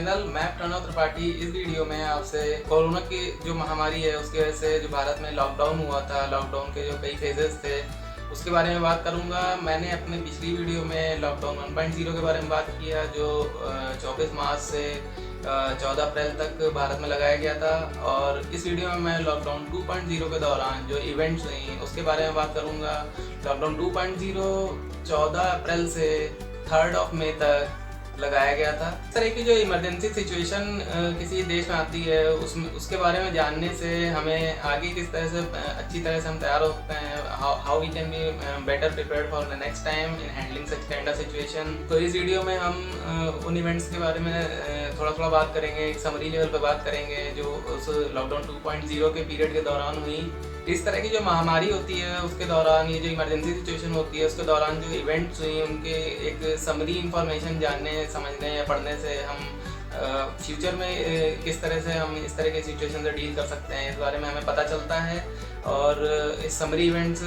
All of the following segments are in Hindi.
चैनल। मैं प्रणव त्रिपाठी। इस वीडियो में आपसे कोरोना की जो महामारी है उसकी वजह से जो भारत में लॉकडाउन हुआ था, लॉकडाउन के जो कई फेजेस थे उसके बारे में बात करूंगा। मैंने अपने पिछली वीडियो में लॉकडाउन 1.0 के बारे में बात किया जो 24 मार्च से 14 अप्रैल तक भारत में लगाया गया था, और इस वीडियो में मैं लॉकडाउन 2.0 के दौरान जो इवेंट्स हुई उसके बारे में बात करूंगा। लॉकडाउन 2.0 14 अप्रैल से 3 मई तक लगाया गया था। इस तरह की जो इमरजेंसी सिचुएशन किसी देश में आती है उसके बारे में जानने से हमें आगे किस तरह से अच्छी तरह से हम तैयार हो सकते हैं, how we can be better prepared for the next time in handling such kind of situation. तो इस वीडियो में हम उन इवेंट्स के बारे में थोड़ा बात करेंगे, एक समरी लेवल पे बात करेंगे जो उस लॉकडाउन 2.0 के पीरियड के दौरान हुई। इस तरह की जो महामारी होती है उसके दौरान, ये जो इमरजेंसी सिचुएशन होती है उसके दौरान जो इवेंट्स हुई उनके एक समरी इंफॉर्मेशन जानने, समझने या पढ़ने से हम फ्यूचर में किस तरह से हम इस तरह के सिचुएशन से डील कर सकते हैं इस बारे में हमें पता चलता है। और इस समरी इवेंट्स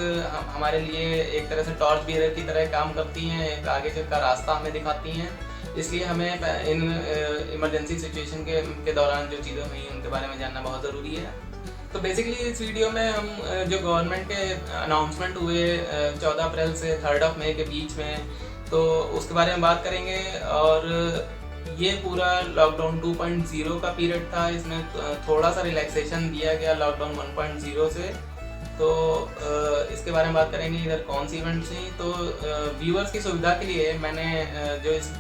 हमारे लिए एक तरह से टॉर्च बीयर की तरह काम करती हैं, एक आगे का रास्ता हमें दिखाती हैं। इसलिए हमें इन इमरजेंसी सिचुएशन के दौरान जो चीज़ें हुई उनके बारे में जानना बहुत ज़रूरी है। तो बेसिकली इस वीडियो में हम जो गवर्नमेंट के अनाउंसमेंट हुए 14 अप्रैल से 3 मई के बीच में, तो उसके बारे में बात करेंगे। और ये पूरा लॉकडाउन 2.0 का पीरियड था, इसमें थोड़ा सा रिलैक्सेशन दिया गया लॉकडाउन 1.0 से। तो इसके बारे में बात करेंगे इधर कौन सी इवेंट्स हुई। तो व्यूअर्स की सुविधा के लिए मैंने जो इस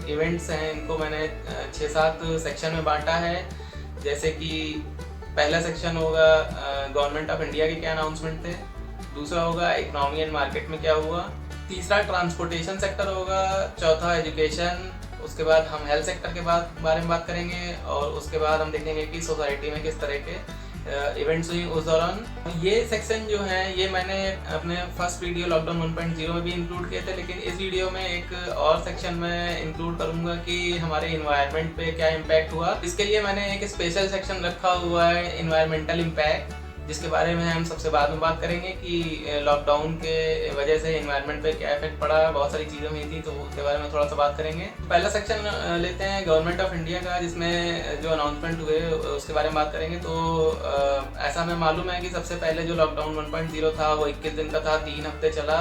इवेंट्स हैं इनको मैंने 6-7 सेक्शन में बांटा है। जैसे कि पहला सेक्शन होगा गवर्नमेंट ऑफ इंडिया के क्या अनाउंसमेंट थे, दूसरा होगा इकोनॉमी एंड मार्केट में क्या हुआ, तीसरा ट्रांसपोर्टेशन सेक्टर होगा, चौथा एजुकेशन, उसके बाद हम हेल्थ सेक्टर के बारे में बात करेंगे, और उसके बाद हम देखेंगे कि सोसाइटी में किस तरह के इवेंट्स हुई उस दौरान। ये सेक्शन जो है ये मैंने अपने फर्स्ट वीडियो लॉकडाउन 1.0 में भी इंक्लूड किए थे, लेकिन इस वीडियो में एक और सेक्शन में इंक्लूड करूंगा कि हमारे इन्वायरमेंट पे क्या इम्पैक्ट हुआ। इसके लिए मैंने एक स्पेशल सेक्शन रखा हुआ है इन्वायरमेंटल इम्पैक्ट, जिसके बारे में हम सबसे बाद में बात करेंगे कि लॉकडाउन के वजह से इन्वायरमेंट पे क्या इफेक्ट पड़ा। बहुत सारी चीज़ें हुई थी तो उसके बारे में थोड़ा सा बात करेंगे। पहला सेक्शन लेते हैं गवर्नमेंट ऑफ इंडिया का, जिसमें जो अनाउंसमेंट हुए उसके बारे में बात करेंगे। तो ऐसा हमें मालूम है कि सबसे पहले जो लॉकडाउन 1.0 था वो 21 दिन का था, 3 हफ्ते चला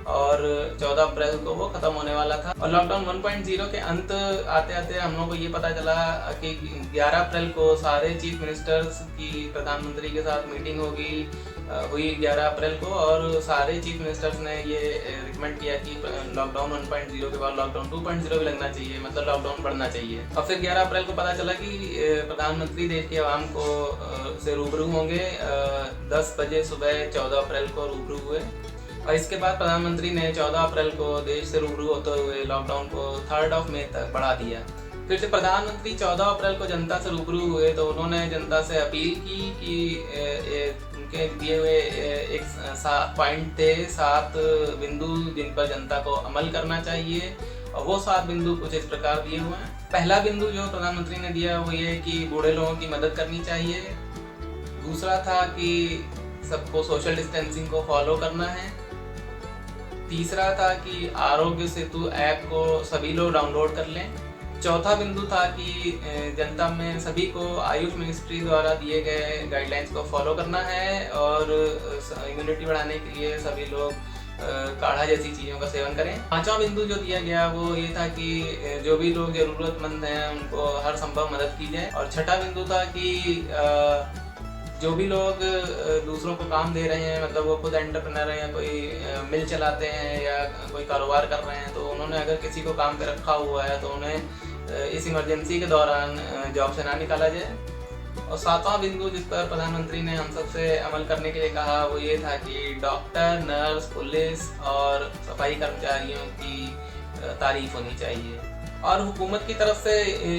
और 14 अप्रैल को वो ख़त्म होने वाला था। और लॉकडाउन 1.0 के अंत आते आते हम लोग को ये पता चला कि 11 अप्रैल को सारे चीफ मिनिस्टर्स की प्रधानमंत्री के साथ मीटिंग हुई 11 अप्रैल को, और सारे चीफ मिनिस्टर्स ने ये रिकमेंड किया कि लॉकडाउन 1.0 के बाद लॉकडाउन 2.0 भी लगना चाहिए, मतलब लॉकडाउन बढ़ना चाहिए। और फिर 11 अप्रैल को पता चला कि प्रधानमंत्री देश की आवाम को से रूबरू होंगे 10 बजे सुबह 14 अप्रैल को रूबरू हुए। और इसके बाद प्रधानमंत्री ने 14 अप्रैल को देश से रूबरू होते हुए लॉकडाउन को 3 मई तक बढ़ा दिया। फिर से प्रधानमंत्री 14 अप्रैल को जनता से रूबरू हुए तो उन्होंने जनता से अपील की कि उनके दिए हुए एक 7 पॉइंट थे, 7 बिंदु जिन पर जनता को अमल करना चाहिए, और वो 7 बिंदु कुछ इस प्रकार दिए हुए हैं। पहला बिंदु जो प्रधानमंत्री ने दिया वो ये कि बूढ़े लोगों की मदद करनी चाहिए। दूसरा था कि सबको सोशल डिस्टेंसिंग को फॉलो करना है। तीसरा था कि आरोग्य सेतु ऐप को सभी लोग डाउनलोड कर लें। चौथा बिंदु था कि जनता में सभी को आयुष मिनिस्ट्री द्वारा दिए गए गाइडलाइंस को फॉलो करना है, और इम्यूनिटी बढ़ाने के लिए सभी लोग काढ़ा जैसी चीज़ों का सेवन करें। पांचवा बिंदु जो दिया गया वो ये था कि जो भी लोग ज़रूरतमंद हैं उनको हर संभव मदद की जाए। और छठा बिंदु था कि जो भी लोग दूसरों को काम दे रहे हैं, मतलब वो खुद एंटरप्रेन्योर है या कोई मिल चलाते हैं या कोई कारोबार कर रहे हैं, तो उन्होंने अगर किसी को काम पे रखा हुआ है तो उन्हें इस इमरजेंसी के दौरान जॉब से ना निकाला जाए। और 7वां बिंदु जिस पर प्रधानमंत्री ने हम सबसे अमल करने के लिए कहा वो ये था कि डॉक्टर, नर्स, पुलिस और सफाई कर्मचारियों की तारीफ होनी चाहिए। और हुकूमत की तरफ से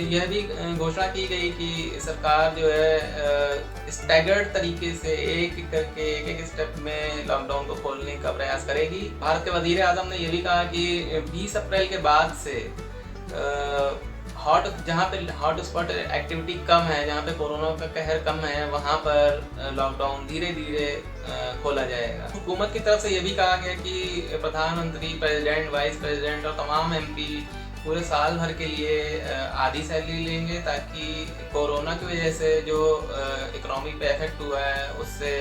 यह भी घोषणा की गई कि सरकार जो है स्टैगर्ड तरीके से एक करके एक स्टेप में लॉकडाउन को खोलने का प्रयास करेगी। भारत के वजीर आजम ने यह भी कहा कि 20 अप्रैल के बाद से जहाँ पे हॉट स्पॉट एक्टिविटी कम है, जहाँ पे कोरोना का कहर कम है, वहाँ पर लॉकडाउन धीरे धीरे खोला जाएगा। हुकूमत की तरफ से यह भी कहा गया कि प्रधानमंत्री, प्रेसिडेंट, वाइस प्रेसिडेंट और तमाम MP पूरे साल भर के लिए आधी सैलरी लेंगे, ताकि कोरोना की वजह से जो इकोनॉमी पे इफेक्ट हुआ है उससे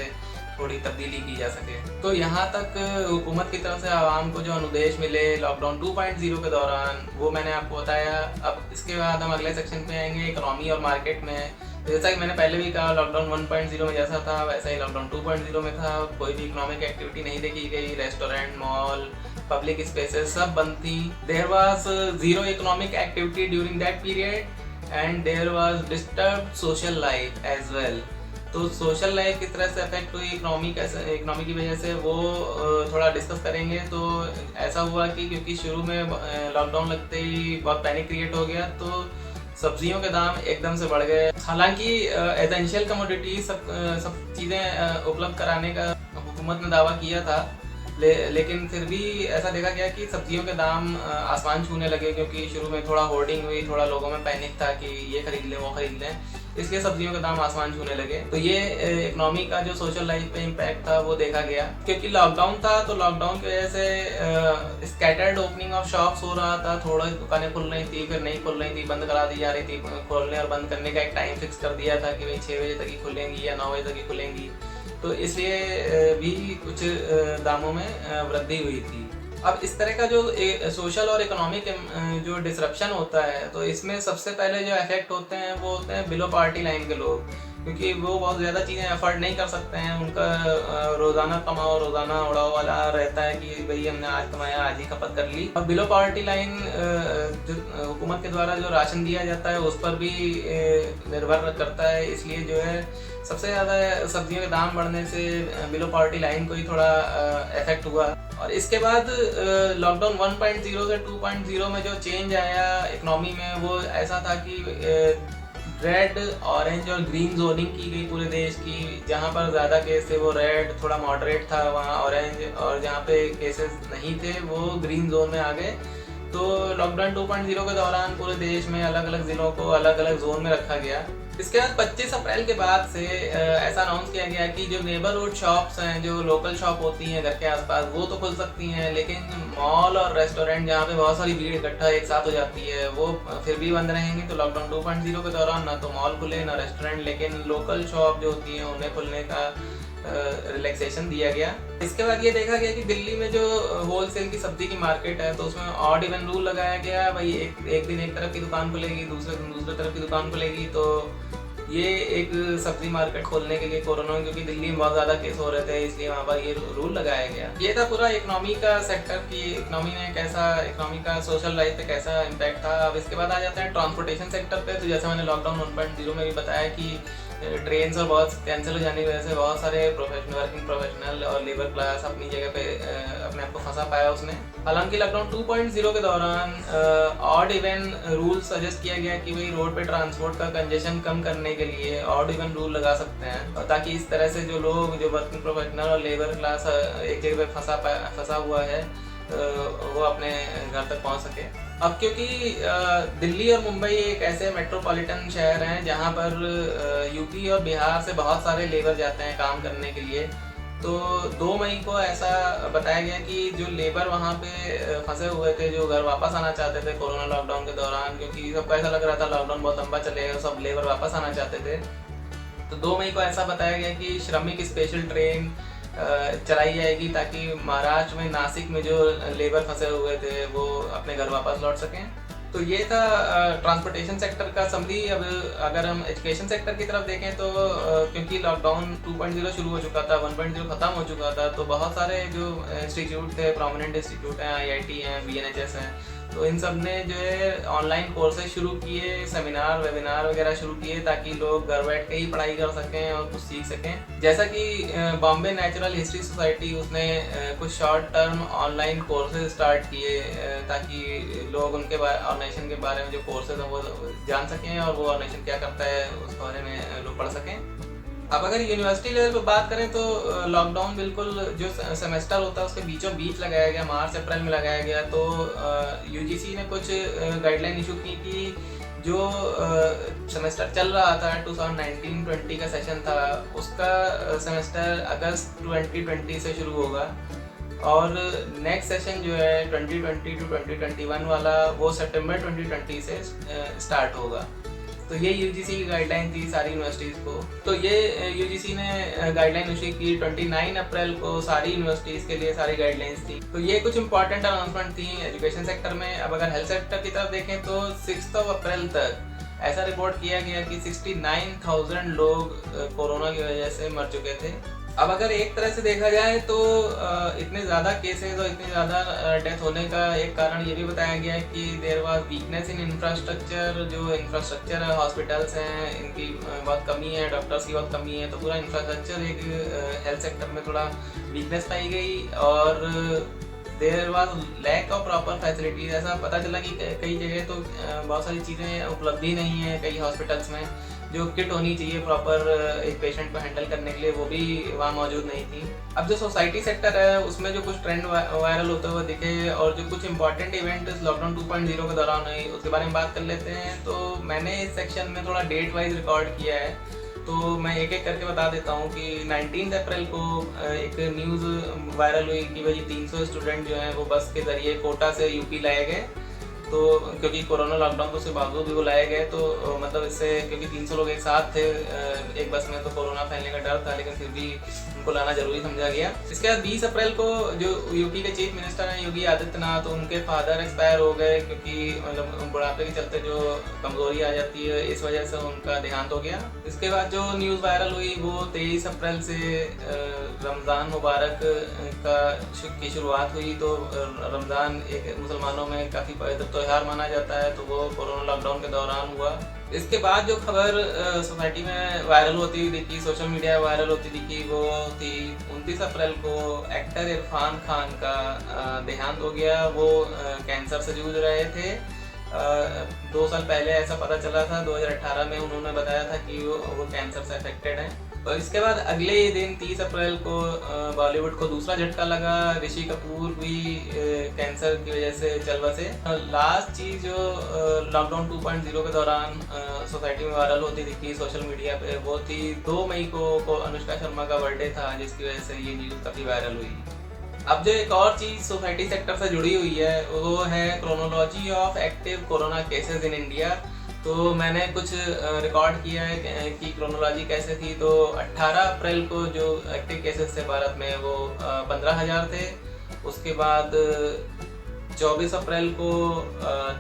थोड़ी तब्दीली की जा सके। तो यहाँ तक हुकूमत की तरफ से आवाम को जो अनुदेश मिले लॉकडाउन 2.0 के दौरान, वो मैंने आपको बताया। अब इसके बाद हम अगले सेक्शन पे आएंगे, इकोनॉमी और मार्केट में। तो जैसा कि मैंने पहले भी कहा, लॉकडाउन 1.0 में जैसा था वैसा ही लॉकडाउन 2.0 में था। कोई भी इकोनॉमिक एक्टिविटी नहीं देखी गई, रेस्टोरेंट, मॉल, पब्लिक स्पेसेस सब बंद थी। There was zero economic activity during that period and there was disturbed social life as well. तो सोशल लाइफ किस तरह से अफेक्ट हुई इकोनॉमी की वजह से, वो थोड़ा डिस्कस करेंगे। तो ऐसा हुआ कि क्योंकि शुरू में लॉकडाउन लगते ही बहुत पैनिक क्रिएट हो गया, तो सब्जियों के दाम एकदम से बढ़ गए। हालांकि एसेंशियल कमोडिटी सब चीज़ें उपलब्ध कराने का हुकूमत ने दावा किया था, लेकिन फिर भी ऐसा देखा गया कि सब्जियों के दाम आसमान छूने लगे, क्योंकि शुरू में थोड़ा होर्डिंग हुई, थोड़ा लोगों में पैनिक था कि ये खरीद लें वो खरीद लें, इसलिए सब्जियों के दाम आसमान छूने लगे। तो ये इकोनॉमी का जो सोशल लाइफ पे इम्पैक्ट था वो देखा गया। क्योंकि लॉकडाउन था तो लॉकडाउन की वजह से स्कैटर्ड ओपनिंग ऑफ शॉप्स हो रहा था। थोड़ा दुकानें खुल रही थी, फिर नहीं खुल रही थी, बंद करा दी जा रही थी। खोलने और बंद करने का एक टाइम फिक्स कर दिया था कि भाई 6 बजे तक ही खुलेंगी या 9 बजे तक ही खुलेंगी। तो इसलिए भी कुछ दामों में वृद्धि हुई थी। अब इस तरह का जो सोशल और इकोनॉमिक जो डिसरप्शन होता है, तो इसमें सबसे पहले जो इफेक्ट होते हैं वो होते हैं बिलो पावर्टी लाइन के लोग, क्योंकि वो बहुत ज़्यादा चीज़ें अफोर्ड नहीं कर सकते हैं। उनका रोज़ाना कमाओ रोज़ाना उड़ाओ वाला रहता है कि भाई हमने आज कमाया आज ही खपत कर ली। और बिलो पावर्टी लाइन जो हुकूमत के द्वारा जो राशन दिया जाता है उस पर भी निर्भर करता है। इसलिए जो है सबसे ज़्यादा सब्जियों के दाम बढ़ने से बिलो पावर्टी लाइन को ही थोड़ा इफेक्ट हुआ। और इसके बाद लॉकडाउन 1.0 से 2.0 में जो चेंज आया इकोनॉमी में, वो ऐसा था कि रेड, ऑरेंज और ग्रीन जोनिंग की गई पूरे देश की। जहाँ पर ज़्यादा केस थे वो रेड, थोड़ा मॉडरेट था वहाँ ऑरेंज, और जहाँ पे केसेस नहीं थे वो ग्रीन जोन में आ गए। तो लॉकडाउन 2.0 के दौरान पूरे देश में अलग अलग ज़िलों को अलग अलग जोन में रखा गया। इसके बाद 25 अप्रैल के बाद से ऐसा अनाउंस किया गया कि जो नेबरहुड शॉप्स हैं, जो लोकल शॉप होती हैं घर के आसपास, वो तो खुल सकती हैं, लेकिन मॉल और रेस्टोरेंट जहाँ पे बहुत सारी भीड़ इकट्ठा एक साथ हो जाती है वो फिर भी बंद रहेंगे। तो लॉकडाउन 2.0 के दौरान ना तो मॉल खुले ना रेस्टोरेंट, लेकिन लोकल शॉप जो होती हैं उन्हें खुलने का रिलैक्सेशन दिया गया। इसके बाद ये देखा गया कि दिल्ली में जो होलसेल की सब्जी की मार्केट है, तो उसमें ऑड इवन रूल लगाया गया। भाई एक दिन एक तरफ की दुकान खुलेगी, दूसरे दिन दूसरे तरफ की दुकान खुलेगी। तो ये एक सब्जी मार्केट खोलने के लिए कोरोना, क्योंकि दिल्ली में बहुत ज़्यादा केस हो रहे थे, इसलिए वहाँ पर ये रूल लगाया गया। ये था पूरा इकोनॉमी का सेक्टर की इकोनॉमी का सोशल लाइफ पे कैसा इम्पैक्ट था। अब इसके बाद आ जाते हैं ट्रांसपोर्टेशन सेक्टर पे। तो जैसे मैंने लॉकडाउन 1.0 में भी बताया कि ट्रेन और बहुत कैंसिल हो जाने की वजह से बहुत सारे वर्किंग प्रोफेशनल और लेबर क्लास अपनी जगह पे अपने आप को फंसा पाया उसमें। हालांकि लॉकडाउन 2.0 के दौरान ऑड इवन रूल सजेस्ट किया गया कि भाई रोड पे ट्रांसपोर्ट का कंजेशन कम करने के लिए ऑड इवन रूल लगा सकते हैं, ताकि इस तरह से जो लोग जो वर्किंग प्रोफेशनल और लेबर क्लास एक जगह पे फंसा हुआ है वो अपने घर तक पहुंच सके। अब क्योंकि दिल्ली और मुंबई एक ऐसे मेट्रोपॉलिटन शहर हैं जहां पर यूपी और बिहार से बहुत सारे लेबर जाते हैं काम करने के लिए, तो 2 मई को ऐसा बताया गया कि जो लेबर वहां पे फंसे हुए थे, जो घर वापस आना चाहते थे कोरोना लॉकडाउन के दौरान, क्योंकि सबको ऐसा लग रहा था लॉकडाउन बहुत लंबा चलेगा, सब लेबर वापस आना चाहते थे। तो 2 मई को ऐसा बताया गया कि श्रमिक स्पेशल ट्रेन चलाई जाएगी, ताकि महाराष्ट्र में नासिक में जो लेबर फंसे हुए थे वो अपने घर वापस लौट सकें। तो ये था ट्रांसपोर्टेशन सेक्टर का समरी। अब अगर हम एजुकेशन सेक्टर की तरफ देखें तो क्योंकि लॉकडाउन 2.0 शुरू हो चुका था, 1.0 ख़त्म हो चुका था, तो बहुत सारे जो इंस्टीट्यूट थे, प्रोमिनेंट इंस्टीट्यूट हैं, IIT हैं, BNHS हैं, तो इन सब ने जो है ऑनलाइन कोर्सेज शुरू किए, सेमिनार वेबिनार वगैरह शुरू किए, ताकि लोग घर बैठ के ही पढ़ाई कर सकें और कुछ सीख सकें। जैसा कि बॉम्बे नेचुरल हिस्ट्री सोसाइटी, उसने कुछ short term online courses start किए, ताकि लोग उनके ऑर्गेनाइजेशन के बारे में जो कोर्सेज हैं वो जान सकें और वो ऑर्गेनाइजेशन क्या करता है उस बारे में लोग पढ़ सकें। अब अगर यूनिवर्सिटी लेवल पर बात करें तो लॉकडाउन बिल्कुल जो सेमेस्टर होता है उसके बीचों बीच लगाया गया, मार्च अप्रैल में लगाया गया। तो UGC ने कुछ गाइडलाइन इशू की कि जो सेमेस्टर चल रहा था 2019-20 का सेशन था, उसका सेमेस्टर अगस्त 2020 से शुरू होगा। और नेक्स्ट सेशन जो है 2020 टू 2021 वाला वो सितंबर 2020 से स्टार्ट होगा। तो ये यूजीसी की गाइडलाइन थी सारी यूनिवर्सिटीज़ को। तो ये यूजीसी ने गाइडलाइन इशू की 29 अप्रैल को सारी यूनिवर्सिटीज़ के लिए सारी गाइडलाइंस थी। तो ये कुछ इंपॉर्टेंट अनाउंसमेंट थी एजुकेशन सेक्टर में। अब अगर हेल्थ सेक्टर की तरफ देखें तो 6 अप्रैल तक ऐसा रिपोर्ट किया गया कि 69,000 लोग कोरोना की वजह से मर चुके थे। अब अगर एक तरह से देखा जाए तो इतने ज़्यादा केसेस और इतनी ज़्यादा डेथ होने का एक कारण ये भी बताया गया है कि there was weakness in infrastructure. जो इंफ्रास्ट्रक्चर है, हॉस्पिटल्स हैं, इनकी बहुत कमी है, डॉक्टर्स की बहुत कमी है। तो पूरा इंफ्रास्ट्रक्चर एक हेल्थ सेक्टर में थोड़ा वीकनेस पाई गई और there was lack of proper facilities. ऐसा पता चला कि कई जगह तो बहुत सारी चीज़ें उपलब्ध ही नहीं है कई हॉस्पिटल्स में। जो किट होनी चाहिए प्रॉपर एक पेशेंट को हैंडल करने के लिए वो भी वहाँ मौजूद नहीं थी। अब जो सोसाइटी सेक्टर है उसमें जो कुछ ट्रेंड वायरल होते हुए दिखे और जो कुछ इंपॉर्टेंट इवेंट लॉकडाउन 2.0 के दौरान हुई उसके बारे में बात कर लेते हैं। तो मैंने इस सेक्शन में थोड़ा डेट वाइज रिकॉर्ड किया है, तो मैं एक एक करके बता देता हूँ कि 19 अप्रैल को एक न्यूज़ वायरल हुई कि भाई 300 स्टूडेंट जो हैं वो बस के ज़रिए कोटा से यूपी लाए गए। तो क्योंकि कोरोना लॉकडाउन तो उसके बावजूद भी वो लाए गए, तो मतलब इससे क्योंकि 300 लोग एक साथ थे एक बस में तो कोरोना फैलने का डर था, लेकिन फिर भी उनको लाना जरूरी समझा गया। इसके बाद 20 अप्रैल को जो यूपी के चीफ मिनिस्टर हैं योगी आदित्यनाथ, तो उनके फादर एक्सपायर हो गए क्योंकि मतलब बुढ़ापे के चलते जो कमजोरी आ जाती है इस वजह से उनका देहांत हो गया। इसके बाद जो न्यूज़ वायरल हुई वो 23 अप्रैल से रमज़ान मुबारक की शुरुआत हुई। तो रमज़ान एक मुसलमानों में काफ़ी पवित्र त्यौहार माना जाता है, तो वो कोरोना लॉकडाउन के दौरान हुआ। इसके बाद जो खबर सोसाइटी में वायरल होती हुई दिखी, सोशल मीडिया वायरल होती दिखी, वो थी 29 अप्रैल को एक्टर इरफान खान का देहांत हो गया। वो कैंसर से जूझ रहे थे। 2 साल पहले ऐसा पता चला था, 2018 में उन्होंने बताया था कि वो कैंसर से अफेक्टेड हैं। और इसके बाद अगले ही दिन 30 अप्रैल को बॉलीवुड को दूसरा झटका लगा। ऋषि कपूर भी कैंसर की वजह से चल बसे। लास्ट चीज़ जो लॉकडाउन 2.0 के दौरान सोसाइटी में वायरल होती दिखी सोशल मीडिया पे, वो थी 2 मई को अनुष्का शर्मा का बर्थडे था, जिसकी वजह से ये न्यूज़ काफ़ी वायरल हुई। अब जो एक और चीज़ सोसाइटी सेक्टर से जुड़ी हुई है वो है chronology of active corona cases in India. तो मैंने कुछ रिकॉर्ड किया है कि क्रोनोलॉजी कैसे थी। तो 18 अप्रैल को जो एक्टिव केसेस थे भारत में वो 15,000 थे। उसके बाद 24 अप्रैल को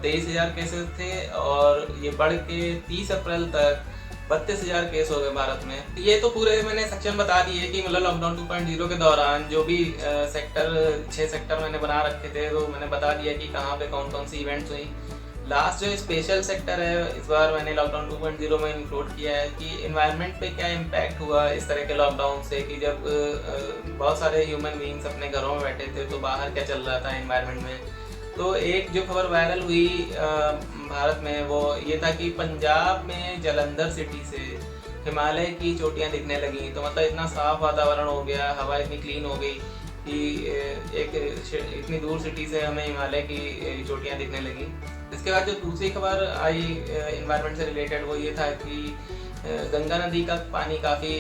23,000 केसेस थे और ये बढ़ के 30 अप्रैल तक 32,000 केस हो गए भारत में। ये तो पूरे मैंने सेक्शन बता दिए कि मतलब लॉकडाउन 2.0 के दौरान जो भी 6 सेक्टर मैंने बना रखे थे, तो मैंने बता दिया कि कहाँ पे कौन कौन सी इवेंट्स हुई। लास्ट जो स्पेशल सेक्टर है इस बार मैंने लॉकडाउन 2.0 में इंक्लूड किया है कि एनवायरनमेंट पे क्या इम्पैक्ट हुआ इस तरह के लॉकडाउन से, कि जब बहुत सारे ह्यूमन बीइंग्स अपने घरों में बैठे थे तो बाहर क्या चल रहा था एनवायरनमेंट में। तो एक जो खबर वायरल हुई भारत में वो ये था कि पंजाब में जालंधर सिटी से हिमालय की चोटियाँ दिखने लगी। तो मतलब इतना साफ वातावरण हो गया, हवा इतनी क्लीन हो गई कि एक इतनी दूर सिटी से हमें हिमालय की चोटियाँ दिखने लगी। इसके बाद जो दूसरी खबर आई एनवायरनमेंट से रिलेटेड वो ये था कि गंगा नदी का पानी काफ़ी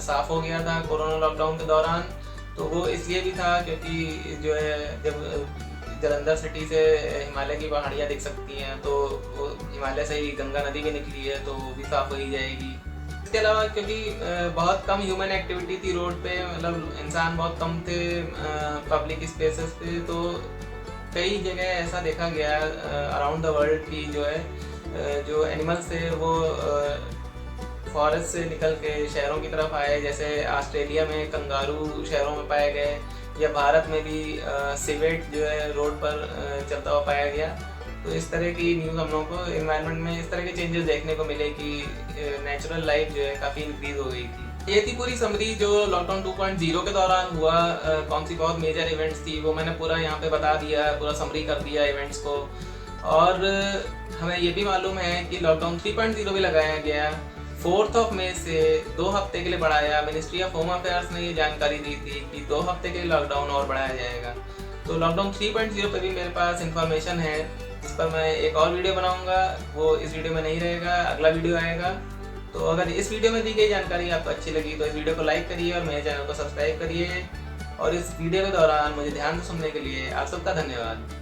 साफ़ हो गया था कोरोना लॉकडाउन के दौरान। तो वो इसलिए भी था क्योंकि जो है जब जालंधर सिटी से हिमालय की पहाड़ियाँ दिख सकती हैं, तो वो हिमालय से ही गंगा नदी भी निकली है तो वो भी साफ़ हो ही जाएगी। इसके अलावा क्योंकि बहुत कम ह्यूमन एक्टिविटी थी रोड पे, मतलब इंसान बहुत कम थे पब्लिक स्पेसेस पे, तो कई जगह ऐसा देखा गया अराउंड द वर्ल्ड की जो है जो एनिमल्स थे वो फॉरेस्ट से निकल के शहरों की तरफ आए। जैसे ऑस्ट्रेलिया में कंगारू शहरों में पाए गए, या भारत में भी सिवेट जो है रोड पर चलता हुआ पाया गया। तो इस तरह की न्यूज़ हम लोगों को एनवायरनमेंट में इस तरह के चेंजेस देखने को मिले कि नेचुरल लाइफ जो है काफ़ी इंक्रीज हो गई थी। ये थी पूरी समरी जो लॉकडाउन 2.0 के दौरान हुआ। कौन सी बहुत मेजर इवेंट्स थी वो मैंने पूरा यहाँ पे बता दिया, पूरा समरी कर दिया इवेंट्स को। और हमें ये भी मालूम है कि लॉकडाउन 3.0 भी लगाया गया 4 मई से 2 हफ्ते के लिए बढ़ाया। मिनिस्ट्री ऑफ होम अफेयर्स ने ये जानकारी दी थी कि 2 हफ्ते के लिए लॉकडाउन और बढ़ाया जाएगा। तो लॉकडाउन 3.0 पे भी मेरे पास इंफॉर्मेशन है, जिस पर मैं एक और वीडियो बनाऊंगा। वो इस वीडियो में नहीं रहेगा, अगला वीडियो आएगा। तो अगर इस वीडियो में दी गई जानकारी आपको अच्छी लगी तो इस वीडियो को लाइक करिए और मेरे चैनल को सब्सक्राइब करिए। और इस वीडियो के दौरान मुझे ध्यान से सुनने के लिए आप सबका धन्यवाद।